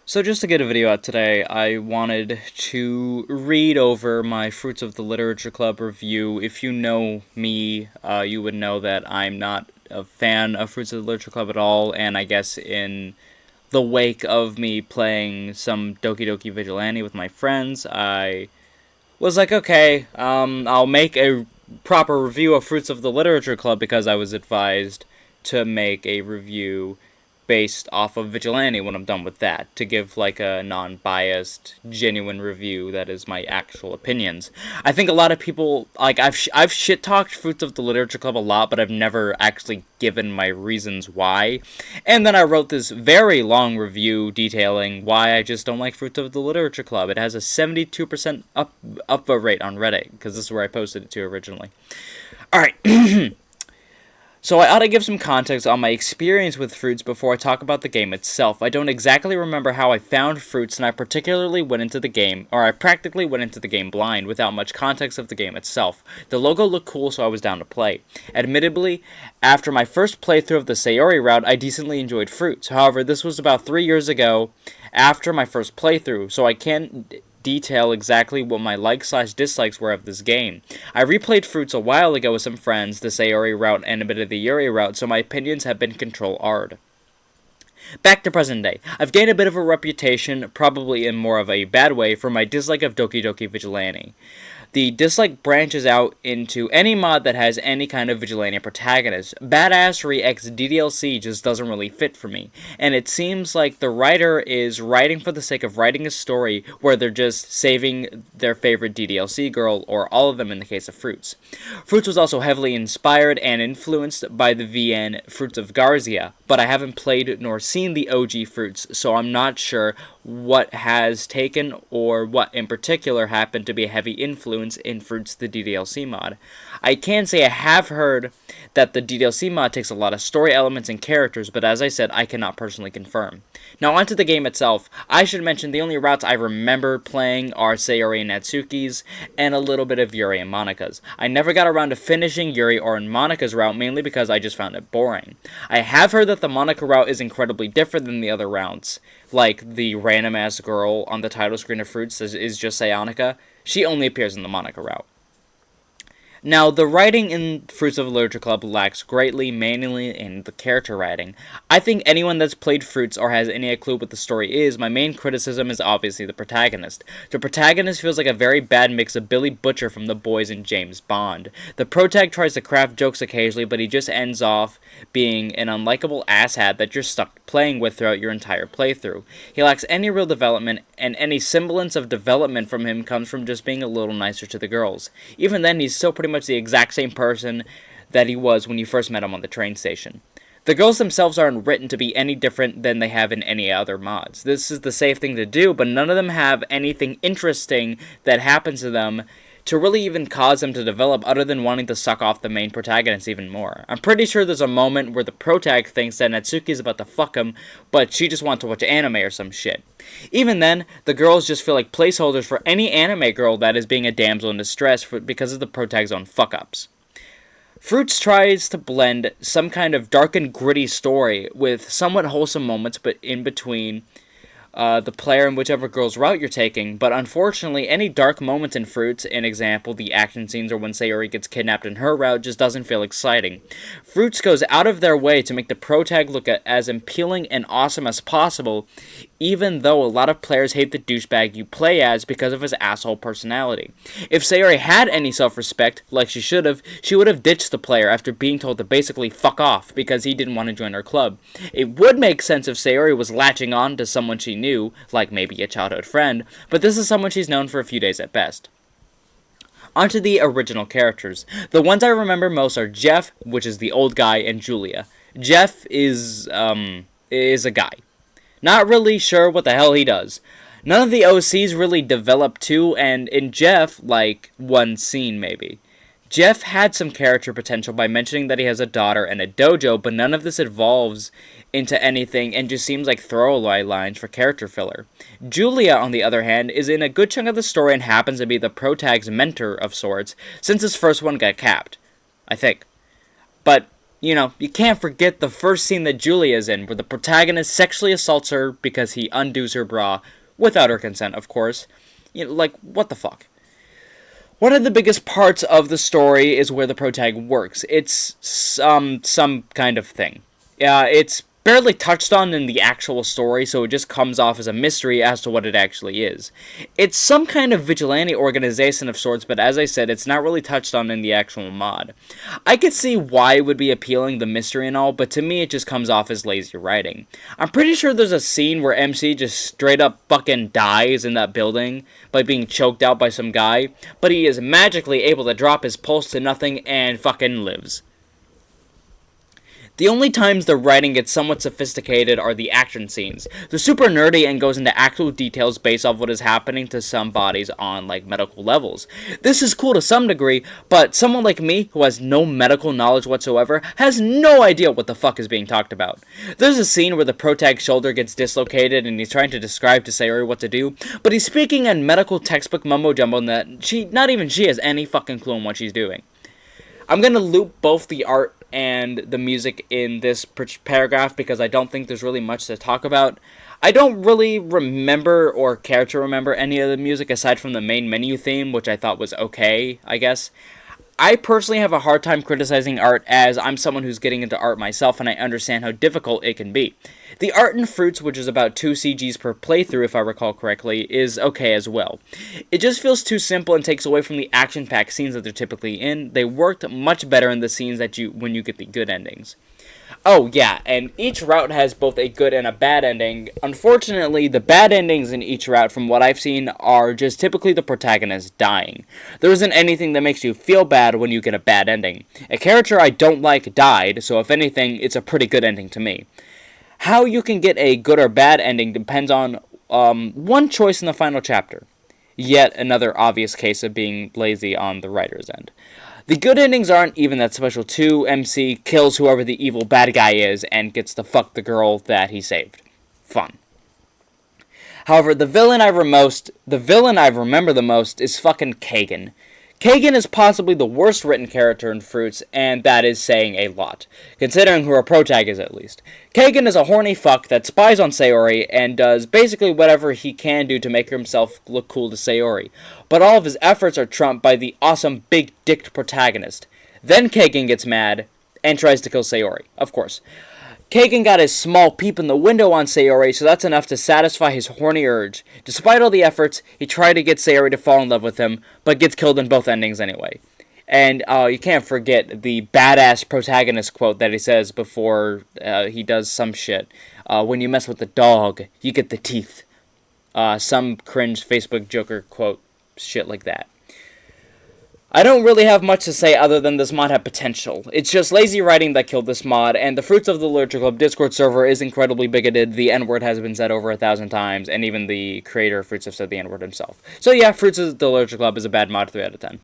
So just to get a video out today, I wanted to read over my Fruits of the Literature Club review. If you know me, you would know that I'm not a fan of Fruits of the Literature Club at all, and I guess in the wake of me playing some Doki Doki Vigilante with my friends, I was like, okay, I'll make a proper review of Fruits of the Literature Club because I was advised to make a review based off of Vigilante when I'm done with that, to give like a non-biased, genuine review that is my actual opinions. I think a lot of people like I've shit talked Fruits of the Literature Club a lot, but I've never actually given my reasons why. And then I wrote this very long review detailing why I just don't like Fruits of the Literature Club. It has a 72% upvote rate on Reddit because this is where I posted it to originally. All right. So I ought to give some context on my experience with Fruits before I talk about the game itself. I don't exactly remember how I found Fruits, and I practically went into the game blind without much context of the game itself. The logo looked cool, so I was down to play. Admittedly, after my first playthrough of the Sayori route, I decently enjoyed Fruits. However, this was about 3 years ago after my first playthrough, so I can't detail exactly what my likes/dislikes were of this game. I replayed Fruits a while ago with some friends, the Sayori route and a bit of the Yuri route, so my opinions have been control-R'd. Back to present day. I've gained a bit of a reputation, probably in more of a bad way, for my dislike of Doki Doki Vigilante. The dislike branches out into any mod that has any kind of vigilante protagonist. Badassery x DDLC just doesn't really fit for me, and it seems like the writer is writing for the sake of writing a story where they're just saving their favorite DDLC girl, or all of them in the case of Fruits. Fruits was also heavily inspired and influenced by the VN Fruits of Garzia, but I haven't played nor seen the OG Fruits, so I'm not sure what has taken or what in particular happened to be a heavy influence in Fruits the DDLC mod. I can say I have heard that the DDLC mod takes a lot of story elements and characters, but as I said, I cannot personally confirm. Now onto the game itself. I should mention the only routes I remember playing are Sayori and Natsuki's, and a little bit of Yuri and Monika's. I never got around to finishing Yuri or Monika's route, mainly because I just found it boring. I have heard that the Monika route is incredibly different than the other routes, like the random-ass girl on the title screen of Fruits is just Sayonica. She only appears in the Monika route. Now, the writing in Fruits of the Literature Club lacks greatly, mainly in the character writing. I think anyone that's played Fruits or has any clue what the story is, my main criticism is obviously the protagonist. The protagonist feels like a very bad mix of Billy Butcher from The Boys and James Bond. The protag tries to craft jokes occasionally, but he just ends off being an unlikable asshat that you're stuck playing with throughout your entire playthrough. He lacks any real development, and any semblance of development from him comes from just being a little nicer to the girls. Even then, he's still pretty much the exact same person that he was when you first met him on the train station. The girls themselves aren't written to be any different than they have in any other mods. This is the safe thing to do, but none of them have anything interesting that happens to them to really even cause them to develop other than wanting to suck off the main protagonist even more. I'm pretty sure there's a moment where the protag thinks that Natsuki's about to fuck him, but she just wants to watch anime or some shit. Even then, the girls just feel like placeholders for any anime girl that is being a damsel in distress because of the protag's own fuck-ups. Fruits tries to blend some kind of dark and gritty story with somewhat wholesome moments but in between the player and whichever girl's route you're taking, but unfortunately, any dark moments in Fruits, an example, the action scenes or when Sayori gets kidnapped in her route, just doesn't feel exciting. Fruits goes out of their way to make the protag look as appealing and awesome as possible, even though a lot of players hate the douchebag you play as because of his asshole personality. If Sayori had any self-respect, like she should have, she would have ditched the player after being told to basically fuck off because he didn't want to join her club. It would make sense if Sayori was latching on to someone she knew, like maybe a childhood friend, but this is someone she's known for a few days at best. Onto the original characters. The ones I remember most are Jeff, which is the old guy, and Julia. Jeff is a guy. Not really sure what the hell he does. None of the OCs really develop too, and in Jeff, like, one scene maybe. Jeff had some character potential by mentioning that he has a daughter and a dojo, but none of this evolves into anything and just seems like throwaway lines for character filler. Julia, on the other hand, is in a good chunk of the story and happens to be the protag's mentor of sorts, since his first one got capped. I think. But you know, you can't forget the first scene that Julia's in, where the protagonist sexually assaults her because he undoes her bra, without her consent, of course. You know, like, what the fuck? One of the biggest parts of the story is where the protag works. It's some kind of thing. It's barely touched on in the actual story, so it just comes off as a mystery as to what it actually is. It's some kind of vigilante organization of sorts, but as I said, it's not really touched on in the actual mod. I could see why it would be appealing, the mystery and all, but to me it just comes off as lazy writing. I'm pretty sure there's a scene where MC just straight up fucking dies in that building by being choked out by some guy, but he is magically able to drop his pulse to nothing and fucking lives. The only times the writing gets somewhat sophisticated are the action scenes. They're super nerdy and goes into actual details based off what is happening to some bodies on, like, medical levels. This is cool to some degree, but someone like me, who has no medical knowledge whatsoever, has no idea what the fuck is being talked about. There's a scene where the protag's shoulder gets dislocated and he's trying to describe to Sayori what to do, but he's speaking in medical textbook mumbo-jumbo that not even she has any fucking clue on what she's doing. I'm gonna loop both the art and the music in this paragraph because I don't think there's really much to talk about. I don't really remember or care to remember any of the music aside from the main menu theme, which I thought was okay, I guess. I personally have a hard time criticizing art as I'm someone who's getting into art myself and I understand how difficult it can be. The art in Fruits, which is about 2 CGs per playthrough if I recall correctly, is okay as well. It just feels too simple and takes away from the action-packed scenes that they're typically in. They worked much better in the scenes that when you get the good endings. Oh yeah, and each route has both a good and a bad ending. Unfortunately, the bad endings in each route, from what I've seen, are just typically the protagonist dying. There isn't anything that makes you feel bad when you get a bad ending. A character I don't like died, so if anything, it's a pretty good ending to me. How you can get a good or bad ending depends on one choice in the final chapter. Yet another obvious case of being lazy on the writer's end. The good endings aren't even that special too. MC kills whoever the evil bad guy is and gets to fuck the girl that he saved. Fun. However, the villain I remember the most is fucking Kagan. Kagan is possibly the worst written character in Fruits, and that is saying a lot, considering who her protag is at least. Kagan is a horny fuck that spies on Sayori and does basically whatever he can do to make himself look cool to Sayori, but all of his efforts are trumped by the awesome big-dicked protagonist. Then Kagan gets mad and tries to kill Sayori, of course. Kagan got his small peep in the window on Sayori, so that's enough to satisfy his horny urge. Despite all the efforts, he tried to get Sayori to fall in love with him, but gets killed in both endings anyway. And you can't forget the badass protagonist quote that he says before he does some shit. When you mess with the dog, you get the teeth. Some cringe Facebook Joker quote, shit like that. I don't really have much to say other than this mod had potential. It's just lazy writing that killed this mod, and the Fruits of the Literature Club Discord server is incredibly bigoted. The N-word has been said over 1,000 times, and even the creator of Fruits have said the N-word himself. So yeah, Fruits of the Literature Club is a bad mod, 3 out of 10.